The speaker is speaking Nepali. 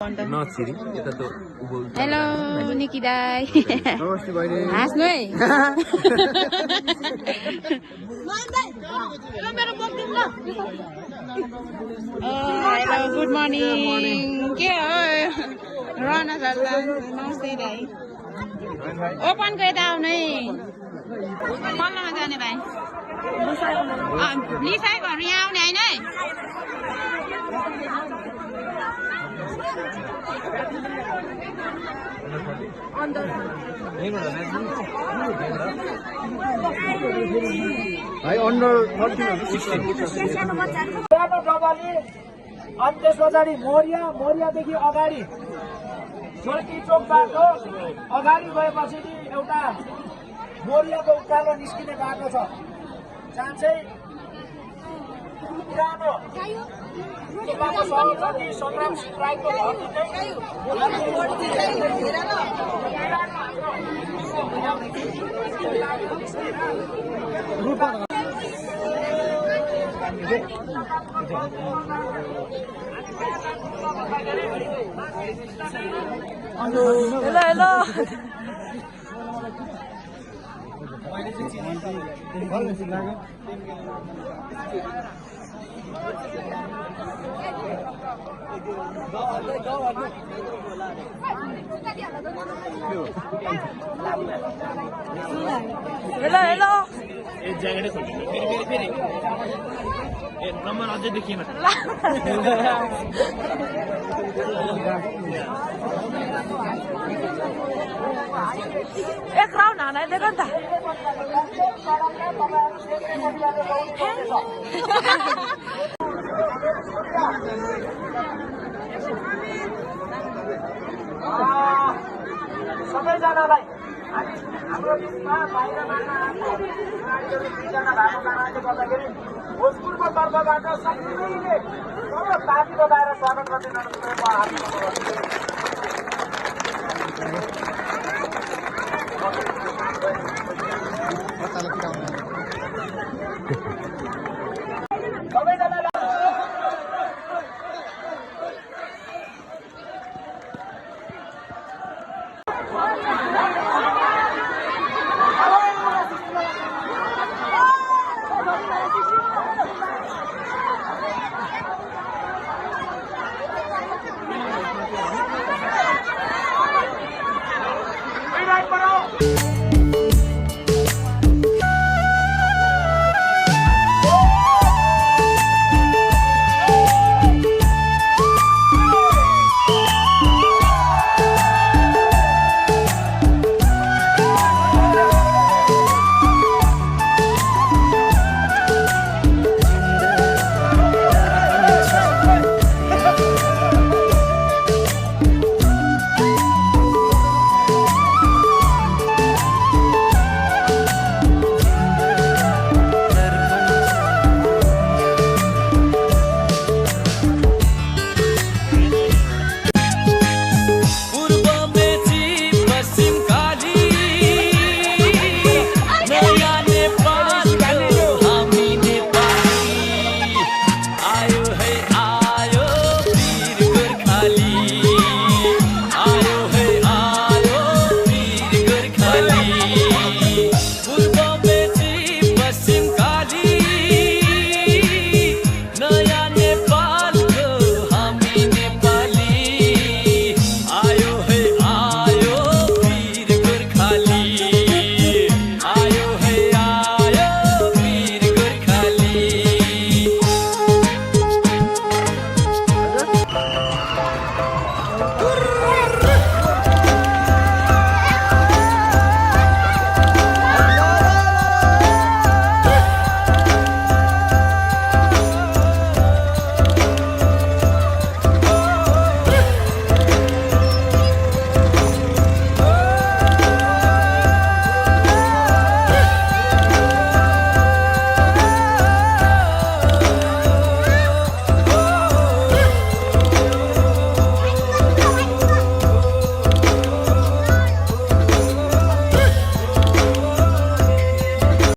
हेलो निकी दाई हाँस्नु है हेलो गुड मर्निङ के हो रहन सक्ला नमस्ते दाई ओपनको यता आउनु है पल्लोमा जाने भाइ लिसाई घर यहाँ आउने होइन है अनि त्यस पछाडि मोरियादेखि अगाडि सोल्टी चोकबाट अगाडि गएपछि एउटा मोरियाको उकालो निस्किने बाटो छ जहाँ चाहिँ पुरानो नेपालको सभापति संग्राम सिंह राईको हेलो एक ज्याकेटै खोल्नु फेरि ए नम्बर अझै देखिएन एक राउन्ड हानाइदिएको नि त सबैजनालाई हाम्रो बिचमा बाहिरबाट दुईजना भएको कारणले गर्दाखेरि भोजपुरको तर्फबाट सबैले ताली बजाएर स्वागत गर्दै सबैजनालाई